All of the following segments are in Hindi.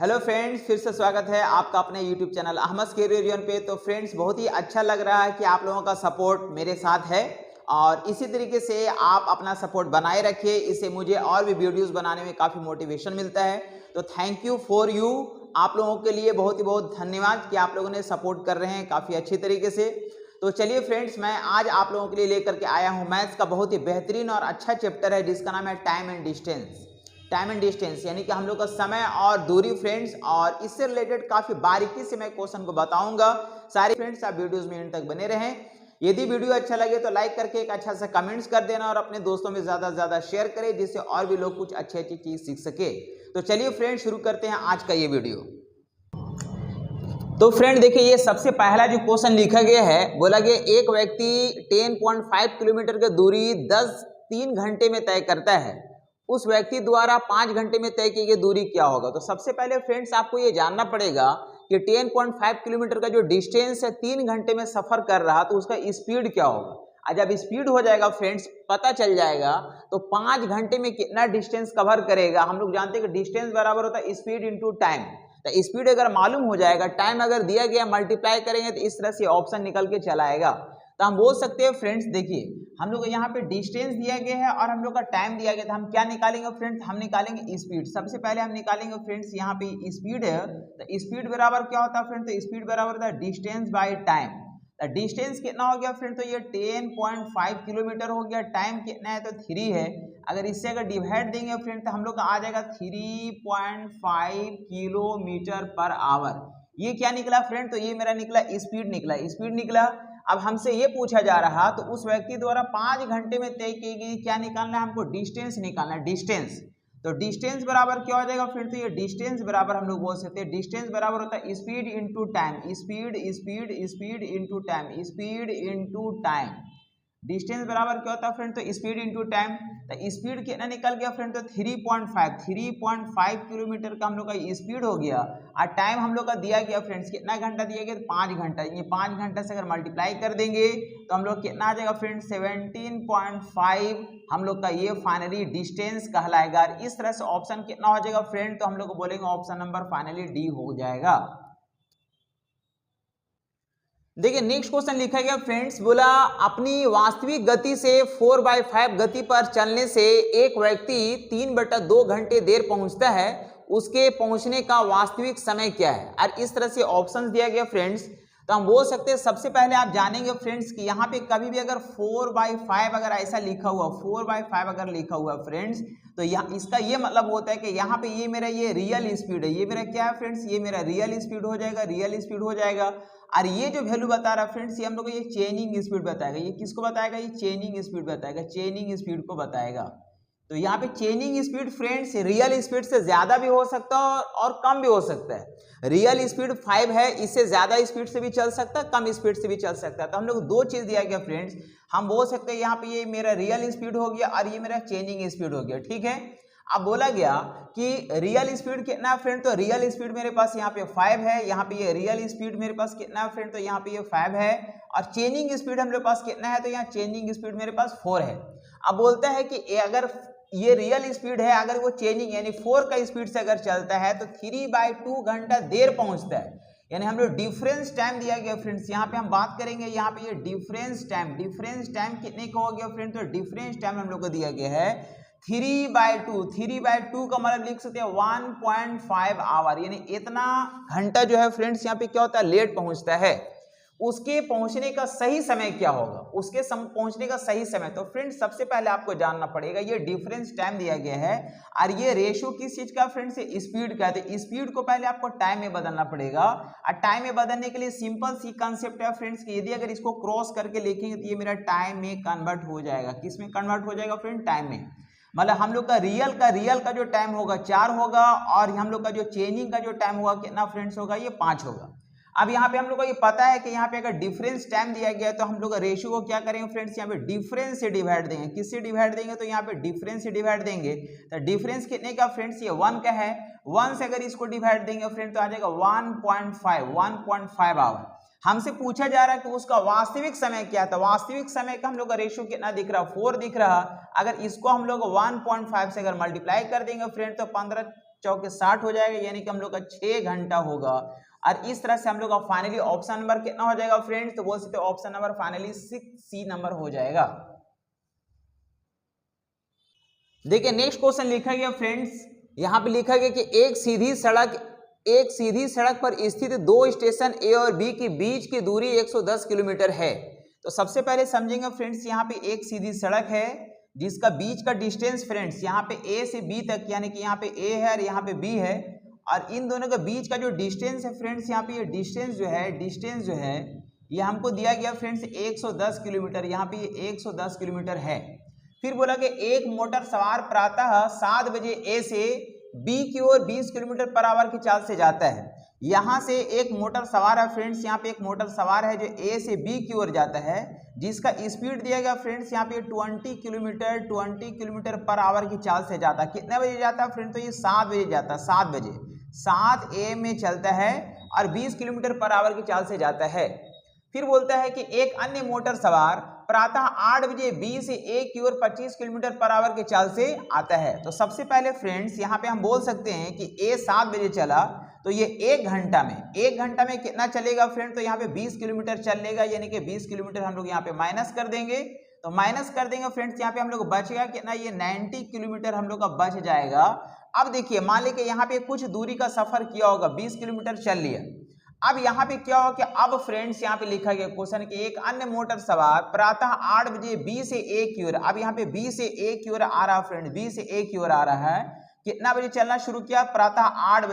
हेलो फ्रेंड्स, फिर से स्वागत है आपका अपने यूट्यूब चैनल अहमद कैरियर पे। तो फ्रेंड्स, बहुत ही अच्छा लग रहा है कि आप लोगों का सपोर्ट मेरे साथ है और इसी तरीके से आप अपना सपोर्ट बनाए रखिए। इससे मुझे और भी वीडियोस बनाने में काफ़ी मोटिवेशन मिलता है। तो थैंक यू फॉर यू, आप लोगों के लिए बहुत ही बहुत धन्यवाद कि आप लोगों ने सपोर्ट कर रहे हैं काफ़ी अच्छी तरीके से। तो चलिए फ्रेंड्स, मैं आज आप लोगों के लिए लेकर के आया हूँ मैथ्स का बहुत ही बेहतरीन और अच्छा चैप्टर है जिसका नाम है time and distance. Time and distance यानी कि हम लोग का समय और दूरी फ्रेंड्स, और इससे रिलेटेड काफी बारीकी से मैं क्वेश्चन को बताऊंगा। सारे फ्रेंड्स आप वीडियोस में एंड तक बने रहें। यदि वीडियो अच्छा लगे तो लाइक करके एक अच्छा सा कमेंट्स कर देना और अपने दोस्तों में ज्यादा से ज्यादा शेयर करें जिससे और भी लोग कुछ अच्छी अच्छी चीज सीख सके। तो चलिए फ्रेंड्स, शुरू करते हैं आज का ये वीडियो। तो फ्रेंड देखिए, ये सबसे पहला जो क्वेश्चन लिखा गया है, बोला गया एक व्यक्ति 10.5 किलोमीटर की दूरी 3 घंटे में तय करता है, उस व्यक्ति द्वारा 5 घंटे में तय की गई दूरी क्या होगा। तो सबसे पहले फ्रेंड्स आपको ये जानना पड़ेगा कि 10.5 किलोमीटर का जो डिस्टेंस है 3 घंटे में सफर कर रहा, तो उसका स्पीड क्या होगा। और जब स्पीड हो जाएगा फ्रेंड्स, पता चल जाएगा तो 5 घंटे में कितना डिस्टेंस कवर करेगा। हम लोग जानते हैं कि डिस्टेंस बराबर होता है स्पीड इंटू टाइम। तो स्पीड अगर मालूम हो जाएगा, टाइम अगर दिया गया, मल्टीप्लाई करेंगे तो इस तरह से ऑप्शन निकल के चला आएगा। तो हम बोल सकते हैं फ्रेंड्स, देखिए हम लोग यहाँ पे डिस्टेंस दिया गया है और हम लोग का टाइम दिया गया था। हम क्या निकालेंगे फ्रेंड्स, हम निकालेंगे स्पीड। सबसे पहले हम निकालेंगे फ्रेंड्स, यहाँ पे स्पीड है तो स्पीड बराबर क्या होता है फ्रेंड्स, तो स्पीड बराबर होता है डिस्टेंस बाय टाइम। डिस्टेंस कितना हो गया फ्रेंड, तो ये 10.5 किलोमीटर हो गया। टाइम कितना है तो 3 है। अगर इससे अगर डिवाइड देंगे फ्रेंड तो हम लोग का आ जाएगा 3.5 किलोमीटर पर आवर। ये क्या निकला फ्रेंड, तो ये मेरा निकला स्पीड निकला, स्पीड निकला। अब हमसे ये पूछा जा रहा तो उस व्यक्ति द्वारा 5 घंटे में तय की गई क्या निकालना है हमको, डिस्टेंस निकालना है, डिस्टेंस। तो डिस्टेंस बराबर क्या हो जाएगा फ्रेंड, तो ये डिस्टेंस बराबर हम लोग बोल सकते हैं, डिस्टेंस बराबर होता है speed into time, speed speed speed into time, speed into time. Distance बराबर क्या होता है फ्रेंड, तो स्पीड इंटू टाइम। तो स्पीड कितना निकल गया फ्रेंड, तो 3.5 किलोमीटर का हम लोग का स्पीड हो गया। और टाइम हम लोग का दिया गया फ्रेंड्स, कितना घंटा दिया गया, 5 घंटा। ये 5 घंटा से अगर मल्टीप्लाई कर देंगे तो हम लोग कितना आ जाएगा फ्रेंड, 17.5 हम लोग का ये फाइनली डिस्टेंस कहलाएगा। इस तरह से ऑप्शन कितना हो जाएगा फ्रेंड, तो हम लोग बोलेंगे ऑप्शन नंबर फाइनली डी हो जाएगा। देखिए नेक्स्ट क्वेश्चन लिखा गया फ्रेंड्स, बोला अपनी वास्तविक गति से 4/5 गति पर चलने से एक व्यक्ति 3/2 घंटे देर पहुंचता है, उसके पहुंचने का वास्तविक समय क्या है। और इस तरह से ऑप्शंस दिया गया फ्रेंड्स। तो हम बोल सकते हैं सबसे पहले आप जानेंगे फ्रेंड्स कि यहाँ पे कभी भी अगर 4/5 अगर ऐसा लिखा हुआ, 4/5 अगर लिखा हुआ फ्रेंड्स, तो यहाँ इसका ये मतलब होता है कि यहाँ पे ये मेरा ये रियल स्पीड है। ये मेरा क्या है फ्रेंड्स, ये मेरा रियल स्पीड हो जाएगा, रियल स्पीड हो जाएगा। और ये जो वैल्यू बता रहा है फ्रेंड्स, ये हम लोग को ये चेनिंग स्पीड बताएगा। ये किसको बताएगा, ये चेनिंग स्पीड बताएगा, चेनिंग स्पीड को बताएगा। तो यहाँ पे चेनिंग स्पीड फ्रेंड्स रियल स्पीड से ज्यादा भी हो सकता है और कम भी हो सकता है। रियल स्पीड 5 है, इससे ज्यादा स्पीड से भी चल सकता है, कम स्पीड से भी चल सकता है। तो हम लोग दो चीज दिया गया फ्रेंड्स। हम बोल सकते हैं यहाँ पे ये मेरा रियल स्पीड हो गया और ये मेरा चेनिंग स्पीड हो गया, ठीक है। अब बोला गया कि रियल स्पीड कितना है फ्रेंड, तो रियल स्पीड मेरे पास यहाँ पे 5 है। यहाँ पे ये रियल स्पीड मेरे पास कितना है फ्रेंड, तो यहाँ पे ये 5 है। और चेनिंग स्पीड हम लोग पास कितना है, तो यहाँ चेनिंग स्पीड मेरे पास 4 है। अब बोलता है कि अगर ये रियल स्पीड है, अगर वो चेनिंग यानी 4 का स्पीड से अगर चलता है तो 3/2 घंटा देर पहुंचता है। यानी हम लोग डिफरेंस टाइम दिया गया फ्रेंड्स। यहाँ पे हम बात करेंगे, यहाँ पे ये डिफरेंस टाइम कितने का हो गया फ्रेंड, तो डिफरेंस टाइम हम लोग को दिया गया है 3/2 का मतलब लिख सकते हैं 1.5 आवर। यानी इतना घंटा जो है फ्रेंड्स यहाँ पे क्या होता है, लेट पहुंचता है। उसके पहुंचने का सही समय क्या होगा, उसके पहुंचने का सही समय। तो फ्रेंड्स सबसे पहले आपको जानना पड़ेगा, ये डिफरेंस टाइम दिया गया है और ये रेशियो किस चीज का फ्रेंड्स, स्पीड का। तो स्पीड को पहले आपको टाइम में बदलना पड़ेगा। और टाइम में बदलने के लिए सिंपल सी कंसेप्ट है फ्रेंड्स कि यदि अगर इसको क्रॉस करके लिखेंगे तो ये मेरा टाइम में कन्वर्ट हो जाएगा। किस में कन्वर्ट हो जाएगा फ्रेंड, टाइम में। मतलब हम लोग का रियल का जो टाइम होगा 4 होगा और हम लोग का जो चेंजिंग का जो टाइम होगा कितना फ्रेंड्स होगा, ये 5 होगा। अब यहाँ पे हम लोग को ये पता है कि यहाँ पे अगर डिफरेंस टाइम दिया गया है तो हम लोग रेशियो को क्या करेंगे फ्रेंड्स, यहाँ पे डिफरेंस से डिवाइड देंगे। किससे डिवाइड देंगे, तो यहाँ पे डिफरेंस से डिवाइड देंगे। तो डिफरेंस कितने का फ्रेंड्स, ये 1 का है। 1 से अगर इसको डिवाइड देंगे फ्रेंड तो आ जाएगा 1.5 आवर। हमसे पूछा जा रहा है कि उसका वास्तविक समय क्या था। वास्तविक समय का हम लोग का रेशियो कितना दिख रहा, 4 दिख रहा। अगर इसको हम लोग 1.5 से अगर मल्टीप्लाई कर देंगे फ्रेंड तो 15 चौके 60 हो जाएगा, यानी कि हम लोग का 6 घंटा होगा। और इस तरह से हम लोग का फाइनली ऑप्शन नंबर कितना हो जाएगा फ्रेंड्स, तो बोल सकते हैं option number finally 6C number हो जाएगा। देखिए नेक्स्ट क्वेश्चन लिखा गया फ्रेंड्स, यहां पे लिखा गया कि एक सीधी सड़क पर स्थित दो स्टेशन ए और बी के बीच की दूरी 110 किलोमीटर है। तो सबसे पहले समझेंगे फ्रेंड्स, यहाँ पे एक सीधी सड़क है जिसका बीच का डिस्टेंस फ्रेंड्स यहाँ पे ए से बी तक, यानी कि यहाँ पे ए है और यहाँ पे बी है, और इन दोनों के बीच का जो डिस्टेंस है फ्रेंड्स, यहाँ पे ये डिस्टेंस जो है ये हमको दिया गया फ्रेंड्स 110 किलोमीटर, यहाँ पे ये 110 किलोमीटर है। फिर बोला कि एक मोटर सवार प्रातः 7 बजे ए से बी की ओर 20 किलोमीटर पर आवर की चाल से जाता है। यहाँ से एक मोटर सवार है फ्रेंड्स, यहाँ पे एक मोटर सवार है जो ए से बी की ओर जाता है, जिसका स्पीड दिया गया फ्रेंड्स यहाँ पे 20 किलोमीटर पर आवर की चाल से जाता है। कितने बजे जाता है फ्रेंड्स, तो ये 7 बजे जाता है, 7 बजे 7 AM में चलता है और 20 किलोमीटर पर आवर की चाल से जाता है। फिर बोलता है कि एक अन्य मोटर सवार प्रातः 8 बजे बी से ए की ओर 25 किलोमीटर पर आवर की चाल से आता है। तो सबसे पहले फ्रेंड्स यहाँ पे हम बोल सकते हैं कि ए 7 बजे चला तो ये एक घंटा में कितना चलेगा फ्रेंड, तो यहाँ पे 20 किलोमीटर चलेगा, यानी कि 20 किलोमीटर हम लोग यहाँ पे माइनस कर देंगे। तो माइनस कर देंगे फ्रेंड्स, यहाँ पे हम लोग बचेगा कितना, ये 90 किलोमीटर हम लोग का बच जाएगा। अब देखिए मान लीजिए कि यहाँ पे कुछ दूरी का सफर किया होगा, 20 किलोमीटर चल लिया। अब यहाँ पे क्या होगा कि अब फ्रेंड्स यहाँ पे लिखा गया क्वेश्चन कि एक अन्य मोटर सवार प्रातः 8 बजे बी से ए की ओर, अब यहाँ पे बी से ए की ओर आ रहा फ्रेंड, बी से ए की ओर आ रहा है, कितना बजे चलना शुरू किया, प्रातः 8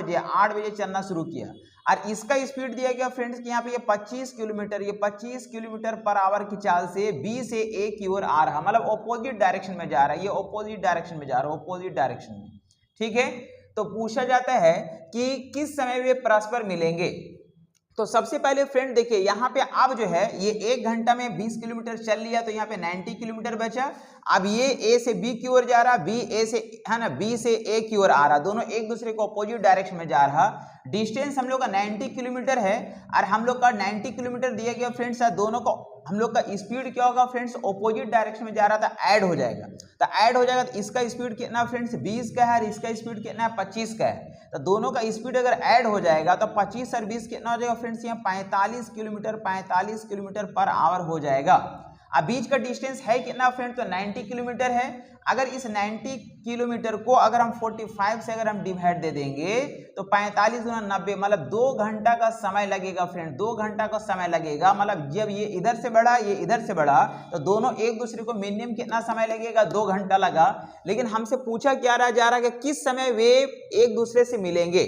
बजे चलना शुरू किया। और इसका स्पीड दिया गया फ्रेंड्स कि यहाँ पे ये 25 किलोमीटर पर आवर की चाल से बी से ए की ओर आ रहा, मतलब ऑपोजिट डायरेक्शन में जा रहा है, ये ऑपोजिट डायरेक्शन में जा रहा है, ऑपोजिट डायरेक्शन में। ठीक है, तो पूछा जाता है कि किस समय वे परस्पर मिलेंगे। तो सबसे पहले फ्रेंड देखिए यहाँ पे अब जो है ये एक घंटा में 20 किलोमीटर चल लिया, तो यहाँ पे 90 किलोमीटर बचा। अब ये ए से बी की ओर जा रहा, बी ए से है ना, बी से ए की ओर आ रहा, दोनों एक दूसरे को अपोजिट डायरेक्शन में जा रहा। डिस्टेंस हम लोग का 90 किलोमीटर है और हम लोग का 90 किलोमीटर दिया गया फ्रेंड्स, दोनों को हम लोग का स्पीड क्या होगा फ्रेंड्स, अपोजिट डायरेक्शन में जा रहा था, ऐड हो जाएगा। तो ऐड हो जाएगा तो इसका स्पीड कितना फ्रेंड्स 20 का है और इसका स्पीड कितना है 25 का है। तो दोनों का स्पीड अगर ऐड हो जाएगा तो 25 और 20 कितना हो जाएगा फ्रेंड्स, यहाँ 45 किलोमीटर पर आवर हो जाएगा। अब बीच का डिस्टेंस है कितना फ्रेंड्स, तो 90 किलोमीटर है। अगर इस 90 किलोमीटर को अगर हम 45 से अगर हम डिवाइड दे देंगे तो 45 गुना 90, मतलब 2 घंटा का समय लगेगा फ्रेंड, 2 घंटा का समय लगेगा। मतलब जब ये इधर से बढ़ा ये इधर से बढ़ा तो दोनों एक दूसरे को मिनिमम कितना समय लगेगा, 2 घंटा लगा। लेकिन हमसे पूछा क्या रहा जा रहा है कि किस समय वे एक दूसरे से मिलेंगे।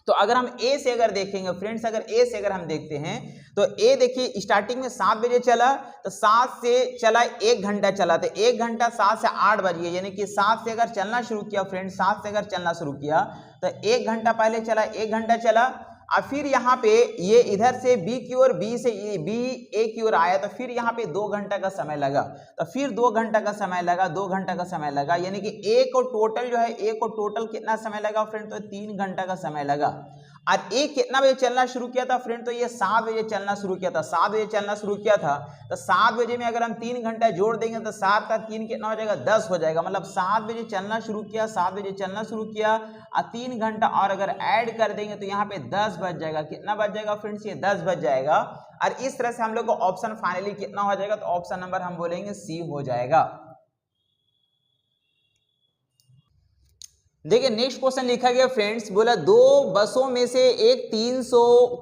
तो अगर हम ए से अगर देखेंगे फ्रेंड्स, अगर ए से अगर हम देखते हैं तो ए देखिए स्टार्टिंग में 7 बजे चला, तो 7 से चला 1 घंटा चला, तो 1 घंटा 7 से 8 बज गया, यानी कि 7 से अगर चलना शुरू किया फ्रेंड्स, 7 से अगर चलना शुरू किया तो 1 घंटा पहले चला, 1 घंटा चला। और फिर यहाँ पे ये इधर से बी की ओर, बी से बी ए की ओर आया, तो फिर यहाँ पे 2 घंटा का समय लगा, तो फिर 2 घंटा का समय लगा, 2 घंटा का समय लगा, यानी कि ए को टोटल जो है, ए को टोटल कितना समय लगा फ्रेंड, तो 3 घंटा का समय लगा। और ए कितना बजे चलना शुरू किया था फ्रेंड, तो ये 7 बजे चलना शुरू किया था, 7 बजे चलना शुरू किया था। तो 7 बजे में अगर हम 3 घंटा जोड़ देंगे तो 7 का 3 कितना हो जाएगा, 10 हो जाएगा। मतलब 7 बजे चलना शुरू किया, 7 बजे चलना शुरू किया और 3 घंटा और अगर ऐड कर देंगे तो यहाँ पे 10 बज जाएगा। कितना बज जाएगा फ्रेंड्स, ये 10 बज जाएगा। और इस तरह से हम लोग को ऑप्शन फाइनली कितना हो जाएगा, तो ऑप्शन नंबर हम बोलेंगे सी हो जाएगा। देखिए नेक्स्ट क्वेश्चन लिखा गया फ्रेंड्स, बोला 2 बसों में से एक 300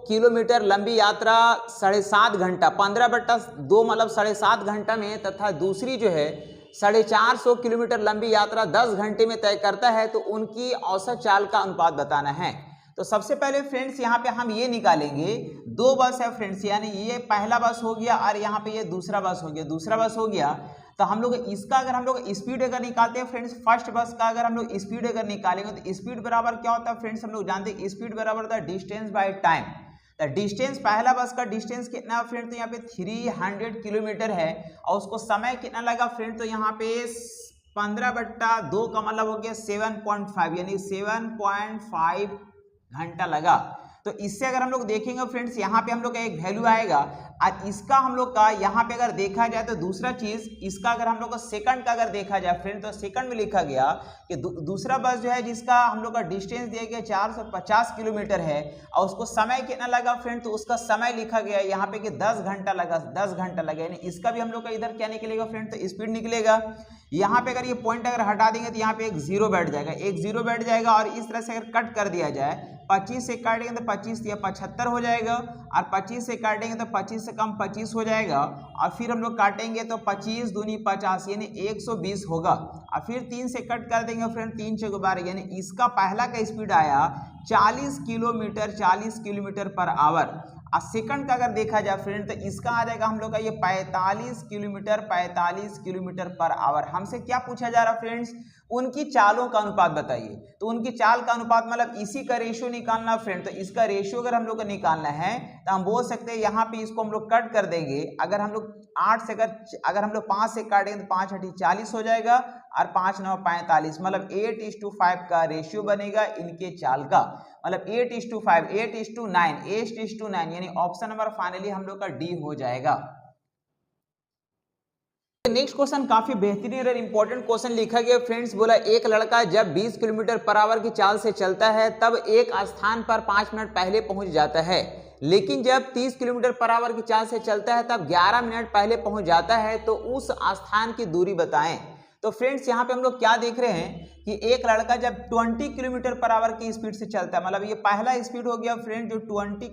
किलोमीटर लंबी यात्रा 7.5 घंटा 15/2 मतलब 7.5 घंटा में, तथा दूसरी जो है 450 किलोमीटर लंबी यात्रा 10 घंटे में तय करता है, तो उनकी औसत चाल का अनुपात बताना है। तो सबसे पहले फ्रेंड्स यहाँ पे हम ये निकालेंगे, 2 बस है फ्रेंड्स, यानी ये पहला बस हो गया और यहाँ पे ये दूसरा बस हो गया, दूसरा बस हो गया। तो हम लोग इसका अगर हम लोग स्पीड अगर निकालते हैं फ्रेंड्स, फर्स्ट बस का अगर हम लोग स्पीड अगर निकालेंगे तो स्पीड बराबर क्या होता है फ्रेंड्स, हम लोग जानते हैं स्पीड बराबर होता है डिस्टेंस बाय टाइम। तो डिस्टेंस, पहला बस का डिस्टेंस कितना है फ्रेंड, तो यहाँ पे 300 किलोमीटर है और उसको समय कितना लगा फ्रेंड, तो यहाँ पे 15/2 का मतलब हो गया 7.5, यानी 7.5 घंटा लगा। तो इससे अगर हम लोग देखेंगे फ्रेंड्स, यहाँ पे हम लोग का एक वैल्यू आएगा और इसका हम लोग का यहाँ पे अगर देखा जाए तो दूसरा चीज इसका अगर हम लोग का सेकंड का अगर देखा जाए फ्रेंड, तो सेकंड में लिखा गया कि दूसरा बस जो है जिसका हम लोग का डिस्टेंस दिया गया 450 किलोमीटर है और उसको समय कितना लगा फ्रेंड, तो उसका समय लिखा गया यहाँ पे कि 10 घंटा लगा, 10 घंटा लगा, यानी इसका भी हम लोग का इधर क्या निकलेगा फ्रेंड, तो स्पीड निकलेगा। यहाँ पे अगर ये पॉइंट अगर हटा देंगे तो यहाँ पे एक जीरो बैठ जाएगा, एक जीरो बैठ जाएगा और इस तरह से अगर कट कर दिया जाए 25 से काटेंगे तो 25 या 75 हो जाएगा और 25 से काटेंगे तो 25 से कम 25 हो जाएगा और फिर हम लोग काटेंगे तो 25 दूनी 50 यानी 120 होगा और फिर 3 से कट कर देंगे फ्रेंड, 3 6 12 यानी इसका पहला का स्पीड आया 40 किलोमीटर पर आवर। और सेकंड का अगर देखा जाए फ्रेंड तो इसका आ जाएगा हम लोग का ये 45 किलोमीटर पर आवर। हमसे क्या पूछा जा रहा फ्रेंड्स, उनकी चालों का अनुपात बताइए। तो उनकी चाल का अनुपात मतलब इसी का रेशियो निकालना फ्रेंड, तो इसका रेशियो अगर हम लोग को निकालना है तो हम बोल सकते हैं यहाँ पे इसको हम लोग कट कर देंगे। अगर हम लोग 8 से अगर हम लोग 5 से काटेंगे तो 5 8 40 हो जाएगा और 5 9 45, मतलब 8:5 का रेशियो बनेगा इनके चाल का, मतलब 8:5 8:9 यानी ऑप्शन नंबर फाइनली हम लोग का डी हो जाएगा। नेक्स्ट क्वेश्चन काफी बेहतरीन और इंपॉर्टेंट क्वेश्चन लिखा गया फ्रेंड्स। बोला एक लड़का जब 20 किलोमीटर पर आवर की चाल से चलता है तब एक स्थान पर 5 मिनट पहले पहुंच जाता है, लेकिन जब 30 किलोमीटर पर आवर की चाल से चलता है तब 11 मिनट पहले पहुंच जाता है, तो उस स्थान की दूरी बताएं। तो फ्रेंड्स यहाँ पे हम लोग क्या देख रहे हैं कि एक लड़का जब 20 किलोमीटर पर आवर की स्पीड से चलता है, मतलब ये पहला स्पीड हो गया फ्रेंड जो 20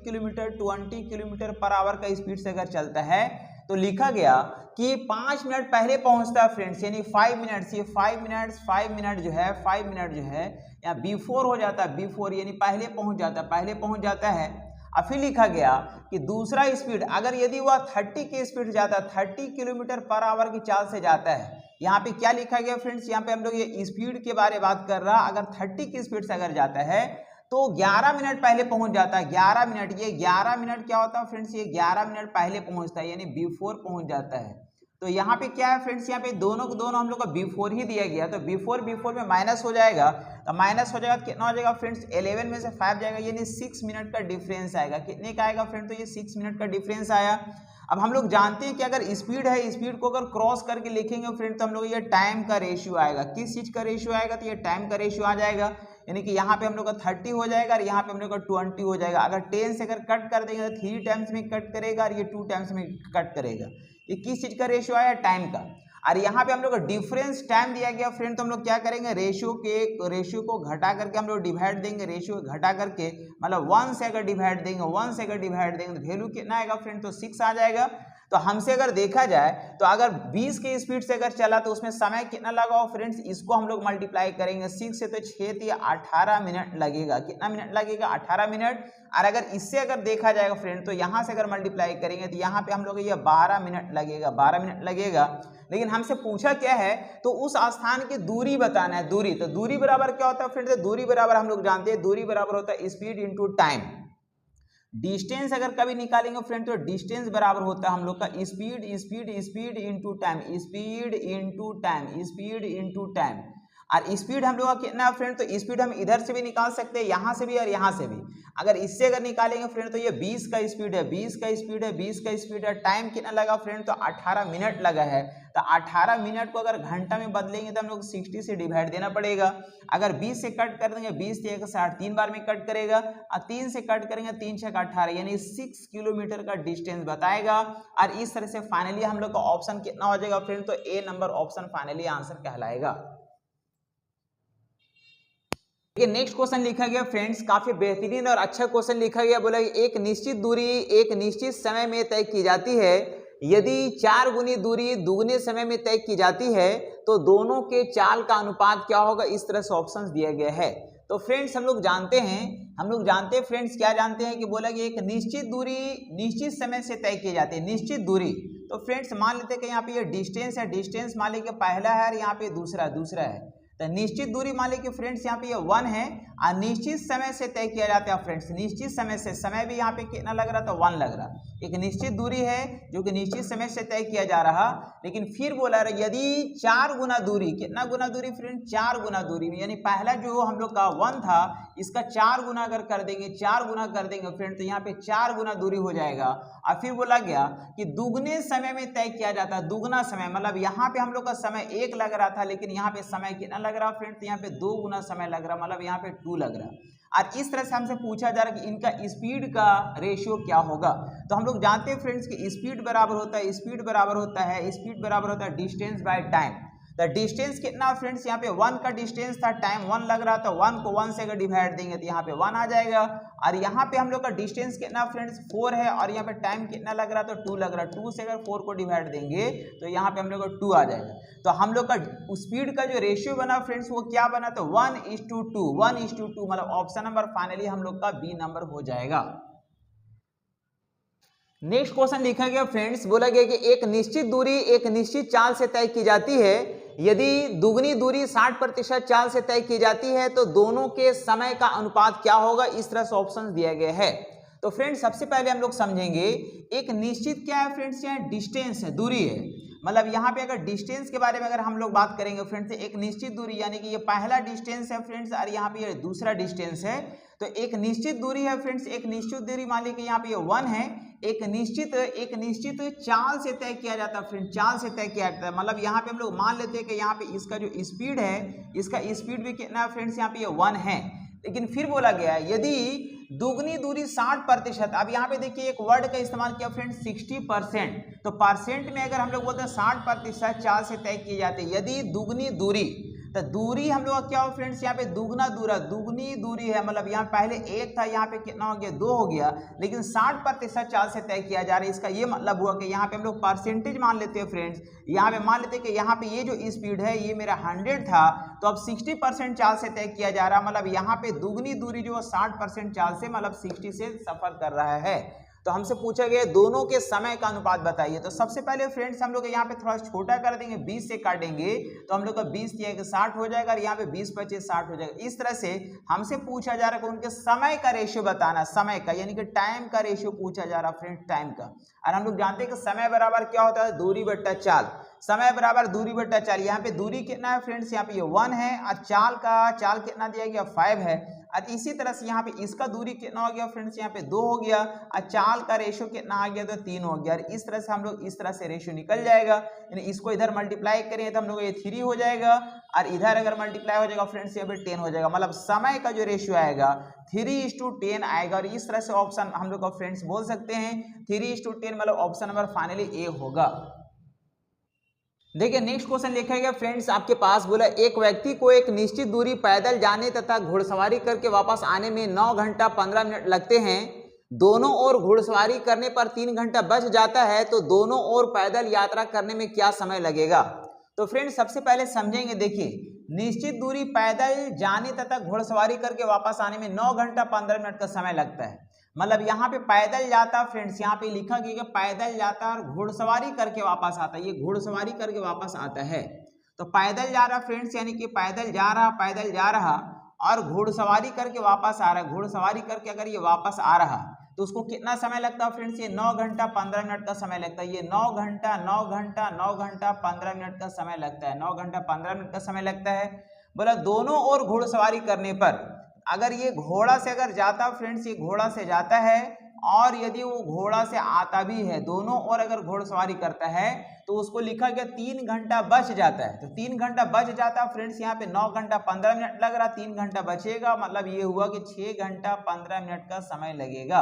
किलोमीटर पर आवर का स्पीड से अगर चलता है तो लिखा गया कि 5 मिनट पहले पहुंचता है फ्रेंड्स, यानी 5 मिनट्स, ये 5 मिनट जो है या बिफोर हो जाता है, बिफोर यानी पहले पहुंच जाता है। और फिर लिखा गया कि दूसरा स्पीड अगर यदि वह 30 की स्पीड जाता है, 30 किलोमीटर पर आवर की चाल से जाता है, यहाँ पे क्या लिखा गया फ्रेंड्स, यहाँ पे हम लोग ये स्पीड के बारे में बात कर रहा, अगर 30 की स्पीड से अगर जाता है तो 11 मिनट पहले पहुंच जाता है। 11 मिनट, ये 11 मिनट क्या होता है फ्रेंड्स, ये 11 मिनट पहले पहुंचता है यानी बिफोर पहुंच जाता है। तो यहाँ पे क्या है फ्रेंड्स, यहाँ पे दोनों को दोनों हम लोग का बिफोर ही दिया गया, तो बिफोर में माइनस हो जाएगा, तो माइनस हो जाएगा कितना हो जाएगा फ्रेंड्स, 11 में से 5 जाएगा यानी 6 मिनट का डिफरेंस आएगा। कितने का आएगा फ्रेंड, तो ये 6 मिनट का डिफरेंस आया। अब हम लोग जानते हैं कि अगर स्पीड है, स्पीड को अगर क्रॉस करके लिखेंगे फ्रेंड तो हम लोग ये टाइम का रेशियो आएगा। किस चीज का रेशियो आएगा, तो ये टाइम का रेशियो आ जाएगा, यानी कि यहाँ पे हम लोग का 30 हो जाएगा और यहाँ पे हम लोग का 20 हो जाएगा। अगर 10 से अगर कट कर देंगे तो 3 टाइम्स में कट करेगा और ये 2 टाइम्स में कट करेगा। ये किस चीज का रेशियो आया, टाइम का। और यहाँ पे हम लोग का डिफरेंस टाइम दिया गया फ्रेंड, तो हम लोग क्या करेंगे, रेशियो को घटा करके हम लोग डिवाइड देंगे, रेशियो घटा करके मतलब 1 से अगर डिवाइड देंगे तो वैल्यू कितना आएगा फ्रेंड, तो 6 आ जाएगा। तो हमसे अगर देखा जाए तो अगर 20 की स्पीड से अगर चला तो उसमें समय कितना लगा हो फ्रेंड्स, इसको हम लोग मल्टीप्लाई करेंगे 6 से तो 6 या 18 मिनट लगेगा। कितना मिनट लगेगा, 18 मिनट। और अगर इससे अगर देखा जाएगा फ्रेंड तो यहाँ से अगर मल्टीप्लाई करेंगे तो यहाँ पे हम लोग ये 12 मिनट लगेगा। लेकिन हमसे पूछा क्या है, तो उस स्थान की दूरी बताना है। दूरी, तो दूरी बराबर क्या होता है फ्रेंड्स, दूरी बराबर हम लोग जानते हैं, दूरी बराबर होता है स्पीड इंटू टाइम। डिस्टेंस अगर कभी निकालेंगे फ्रेंड तो डिस्टेंस बराबर होता है हम लोग का स्पीड इंटू टाइम। और स्पीड हम लोग का कितना है फ्रेंड, तो स्पीड हम इधर से भी निकाल सकते हैं, यहाँ से भी और यहाँ से भी। अगर इससे अगर निकालेंगे फ्रेंड तो ये 20 का स्पीड है, टाइम कितना लगा फ्रेंड, तो 18 मिनट लगा है। तो 18 मिनट को अगर घंटा में बदलेंगे तो हम लोग 60 से डिवाइड देना पड़ेगा। अगर 20 से कट कर देंगे, 20 से 160 3 बार में कट करेगा, और 3 से कट करेंगे 3 6 18 यानी 6 किलोमीटर का डिस्टेंस बताएगा। और इस तरह से फाइनली हम लोग का ऑप्शन कितना हो जाएगा फ्रेंड, तो ए नंबर ऑप्शन फाइनली आंसर कहलाएगा। नेक्स्ट क्वेश्चन लिखा गया फ्रेंड्स, काफी बेहतरीन और अच्छा क्वेश्चन लिखा गया। बोला एक निश्चित दूरी एक निश्चित समय में तय की जाती है, यदि 4 गुनी दूरी दुगने समय में तय की जाती है तो दोनों के चाल का अनुपात क्या होगा। इस तरह से ऑप्शंस दिया गया है। तो फ्रेंड्स हम लोग जानते हैं फ्रेंड्स, क्या जानते हैं कि बोला कि एक निश्चित दूरी निश्चित समय से तय की जाती है। निश्चित दूरी, तो फ्रेंड्स मान लेते हैं कि यहाँ पे ये डिस्टेंस है, डिस्टेंस मान लीजिए पहला है और यहाँ पे दूसरा है। तो निश्चित दूरी मान लीजिए फ्रेंड्स यहाँ पे ये 1 है और निश्चित समय से तय किया जाता है फ्रेंड्स। निश्चित समय से, समय भी यहाँ पे कितना लग रहा था, 1 लग रहा। एक निश्चित दूरी है जो कि निश्चित समय से तय किया जा रहा। लेकिन फिर बोला रहा यदि 4 गुना दूरी, कितना गुना दूरी फ्रेंड, 4 गुना दूरी में, यानी पहला जो हम लोग का 1 था इसका 4 गुना अगर कर देंगे, 4 गुना कर देंगे फ्रेंड, तो यहाँ पे 4 गुना दूरी हो जाएगा। और फिर बोला गया कि दुगने समय में तय किया जाता है। दुगना समय मतलब यहाँ पे हम लोग का समय 1 लग रहा था, लेकिन यहाँ पे समय कितना लग रहा फ्रेंड, तो यहाँ पे 2 गुना समय लग रहा, मतलब यहाँ पे 2 लग रहा। और इस तरह से हमसे पूछा जा रहा है कि इनका स्पीड का रेशियो क्या होगा। तो हम लोग जानते हैं फ्रेंड्स कि स्पीड बराबर होता है, स्पीड बराबर होता है, स्पीड बराबर होता है डिस्टेंस बाय टाइम। तो डिस्टेंस कितना फ्रेंड्स, यहाँ पे 1 का डिस्टेंस था, टाइम 1 लग रहा था, 1 को 1 से अगर डिवाइड देंगे तो यहाँ पे 1 आ जाएगा। और यहाँ पे हम लोग का डिस्टेंस कितना फ्रेंड्स 4 है, और यहाँ पे टाइम कितना लग रहा, तो 2 लग रहा, 2 से अगर 4 को डिवाइड देंगे तो यहाँ पे हम लोग का 2 आ जाएगा। तो हम लोग का स्पीड का जो रेशियो बना फ्रेंड्स वो क्या बना, तो 1:2, 1:2, मतलब ऑप्शन नंबर फाइनली हम लोग का बी नंबर हो जाएगा। नेक्स्ट क्वेश्चन लिखा गया फ्रेंड्स, बोला गया कि एक निश्चित दूरी एक निश्चित चाल से तय की जाती है। यदि दुगनी दूरी 60% चाल से तय की जाती है तो दोनों के समय का अनुपात क्या होगा। इस तरह से ऑप्शन दिया गया है। तो फ्रेंड्स सबसे पहले हम लोग समझेंगे एक निश्चित क्या है फ्रेंड्स, यहाँ डिस्टेंस है, दूरी है। मतलब यहाँ पे अगर डिस्टेंस के बारे में अगर हम लोग बात करेंगे फ्रेंड्स, एक निश्चित दूरी यानी कि ये पहला डिस्टेंस है फ्रेंड्स, और यहाँ पे ये दूसरा डिस्टेंस है। तो एक निश्चित दूरी है फ्रेंड्स, एक निश्चित दूरी मान लीजिए यहाँ पे ये 1 है। एक निश्चित चाल से तय किया जाता है फ्रेंड, चाल से तय किया जाता है। मतलब यहाँ पे हम लोग मान लेते हैं कि यहाँ पे इसका जो स्पीड है, इसका स्पीड भी कितना है फ्रेंड्स, यहाँ पे ये 1 है। लेकिन फिर बोला गया है यदि दुगनी दूरी 60%, अब यहाँ पे देखिए एक वर्ड का इस्तेमाल किया फ्रेंड्स 60%, तो परसेंट में अगर हम लोग बोलते हैं 60% चाल से तय की जाती है। यदि दुगनी दूरी, तो दूरी हम लोग क्या हो फ्रेंड्स, यहाँ पे दुगना दूरा, दुगनी दूरी है, मतलब यहाँ पहले 1 था, यहाँ पे कितना हो गया 2 हो गया, लेकिन 60% चाल से तय किया जा रहा है। इसका ये मतलब हुआ कि यहाँ पे हम लोग परसेंटेज मान लेते हैं फ्रेंड्स। यहाँ पे मान लेते हैं कि यहाँ पे ये जो स्पीड है ये मेरा 100 था, तो अब 60% चाल से तय किया जा रहा, मतलब यहाँ पे दुगनी दूरी जो 60% चाल से मतलब 60 से सफर कर रहा है। तो हमसे पूछा गया दोनों के समय का अनुपात बताइए। तो सबसे पहले फ्रेंड्स हम लोग यहाँ पे थोड़ा छोटा कर देंगे, 20 से काटेंगे तो हम लोग का 20 दिया कि 60 हो जाएगा, और यहाँ पे 20 25 60 हो जाएगा। इस तरह से हमसे पूछा जा रहा है कि उनके समय का रेशियो बताना, समय का यानी कि टाइम का रेशियो पूछा जा रहा है फ्रेंड्स, टाइम का। और हम लोग जानते हैं कि समय बराबर क्या होता है, दूरी बट्टा चाल। समय बराबर दूरी बट्टा चाल। यहाँ पे दूरी कितना है फ्रेंड्स, यहाँ पे ये 1 है, और चाल कितना दिया गया 5 है। और इसी तरह से यहाँ पे इसका दूरी कितना हो गया फ्रेंड्स, यहाँ पे 2 हो गया, और चाल का रेशियो कितना आ गया, तो 3 हो गया। और इस तरह से हम लोग इस तरह से रेशियो निकल जाएगा, यानी इसको इधर मल्टीप्लाई करेंगे तो हम लोग ये 3 हो जाएगा, और इधर अगर मल्टीप्लाई हो जाएगा फ्रेंड्स यहाँ पे 10 हो जाएगा। मतलब समय का जो रेशियो आएगा 3:10 आएगा। और इस तरह से ऑप्शन हम लोग का फ्रेंड्स बोल सकते हैं 3:10, मतलब ऑप्शन नंबर फाइनली ए होगा। देखिए नेक्स्ट क्वेश्चन लिखा गया फ्रेंड्स आपके पास, बोला एक व्यक्ति को एक निश्चित दूरी पैदल जाने तथा घुड़सवारी करके वापस आने में 9 घंटा 15 मिनट लगते हैं। दोनों ओर घुड़सवारी करने पर 3 घंटा बच जाता है, तो दोनों ओर पैदल यात्रा करने में क्या समय लगेगा। तो फ्रेंड्स सबसे पहले समझेंगे, देखिए निश्चित दूरी पैदल जाने तथा घुड़सवारी करके वापस आने में 9 घंटा 15 मिनट का समय लगता है। मतलब यहाँ पे पैदल जाता फ्रेंड्स, यहाँ पे लिखा गया कि पैदल जाता और घुड़सवारी करके वापस आता है। ये घुड़सवारी करके वापस आता है, तो पैदल जा रहा फ्रेंड्स, यानी कि पैदल जा रहा और घुड़सवारी करके वापस आ रहा है। घुड़सवारी करके अगर ये वापस आ रहा तो उसको कितना समय लगता है फ्रेंड्स, ये 9 घंटा 15 मिनट का समय लगता है। ये 9 घंटा 15 मिनट का समय लगता है, 9 घंटा 15 मिनट का समय लगता है। बोला दोनों ओर घुड़सवारी करने पर, अगर ये घोड़ा से अगर जाता फ्रेंड्स, ये घोड़ा से जाता है, और यदि वो घोड़ा से आता भी है, दोनों ओर अगर घोड़सवारी करता है तो उसको लिखा गया 3 घंटा बच जाता है। तो 3 घंटा बच जाता फ्रेंड्स, यहाँ पे 9 घंटा 15 मिनट लग रहा, 3 घंटा बचेगा, मतलब ये हुआ कि 6 घंटा 15 मिनट का समय लगेगा।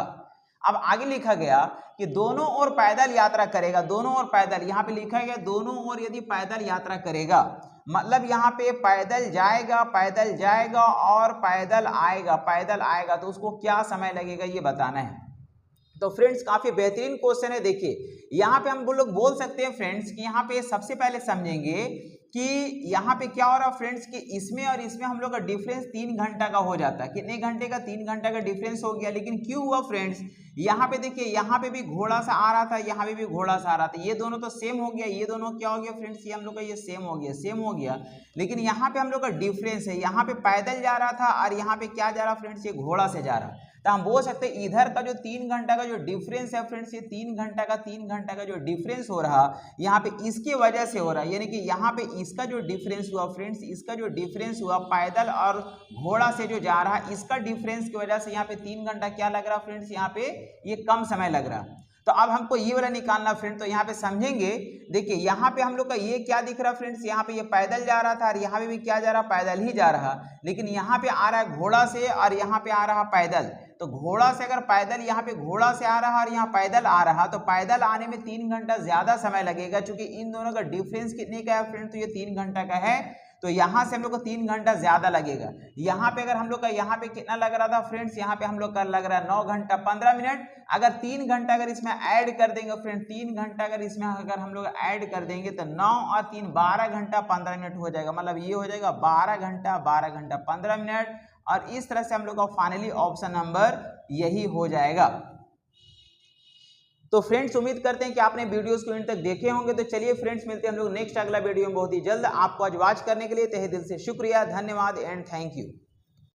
अब आगे लिखा गया कि दोनों ओर पैदल यात्रा करेगा, दोनों ओर पैदल, यहाँ पे लिखा गया दोनों ओर यदि पैदल यात्रा करेगा, मतलब यहाँ पे पैदल जाएगा और पैदल आएगा, तो उसको क्या समय लगेगा ये बताना है। तो फ्रेंड्स काफी बेहतरीन क्वेश्चन है। देखिए यहाँ पे हम लोग बोल सकते हैं फ्रेंड्स कि यहाँ पे सबसे पहले समझेंगे कि यहाँ पे क्या हो रहा है फ्रेंड्स कि इसमें और इसमें हम लोग का डिफरेंस 3 घंटा का हो जाता है। कितने घंटे का, 3 घंटा का डिफरेंस हो गया। लेकिन क्यों हुआ फ्रेंड्स, यहाँ पे देखिए यहाँ पे भी घोड़ा सा आ रहा था, यहाँ पे भी घोड़ा सा आ रहा था, ये दोनों तो सेम हो गया, ये दोनों क्या हो गया फ्रेंड्स, ये हम लोग का ये सेम हो गया। लेकिन यहाँ पे हम लोग का डिफरेंस है, यहाँ पे पैदल जा रहा था और यहाँ पे क्या जा रहा फ्रेंड्स, ये घोड़ा से जा रहा। तो हम बोल सकते हैं इधर का जो 3 घंटा का जो डिफरेंस है फ्रेंड्स, ये 3 घंटा का जो डिफरेंस हो रहा यहाँ पे इसके वजह से हो रहा है, यानी कि यहाँ पे इसका जो डिफरेंस हुआ फ्रेंड्स, इसका जो डिफरेंस हुआ पैदल और घोड़ा से जो जा रहा है, इसका डिफरेंस की वजह से यहाँ पे 3 घंटा क्या लग रहा फ्रेंड्स, यहाँ पे ये कम समय लग रहा। तो अब हमको ये वाला निकालना फ्रेंड, तो यहाँ पे समझेंगे, देखिए यहाँ पे हम लोग का ये क्या दिख रहा फ्रेंड्स, यहाँ पे ये पैदल जा रहा था और यहाँ पे भी क्या जा रहा, पैदल ही जा रहा, लेकिन यहाँ पे आ रहा है घोड़ा से और यहाँ पे आ रहा पैदल। तो घोड़ा से अगर पैदल, यहाँ पे घोड़ा से आ रहा और यहाँ पैदल आ रहा, तो पैदल आने में 3 घंटा ज्यादा समय लगेगा, क्योंकि इन दोनों का डिफरेंस कितने का है फ्रेंड, तो ये 3 घंटा का है, तो यहाँ से हम लोग को 3 घंटा ज्यादा लगेगा। यहाँ पे अगर हम लोग का यहाँ पे कितना लग रहा था फ्रेंड्स, यहाँ पे हम लोग का लग रहा है 9 घंटा 15 मिनट। अगर 3 घंटा अगर इसमें ऐड कर देंगे फ्रेंड, 3 घंटा अगर इसमें अगर हम लोग ऐड कर देंगे तो 9 और 3 12 घंटा 15 मिनट हो जाएगा, मतलब ये हो जाएगा 12 घंटा 15 मिनट। और इस तरह से हम लोग का फाइनली ऑप्शन नंबर यही हो जाएगा। तो फ्रेंड्स उम्मीद करते हैं कि आपने वीडियोस को इन तक देखे होंगे। तो चलिए फ्रेंड्स मिलते हैं हम लोग नेक्स्ट अगला वीडियो में बहुत ही जल्द। आपको आज वॉच करने के लिए तहे दिल से शुक्रिया, धन्यवाद एंड थैंक यू।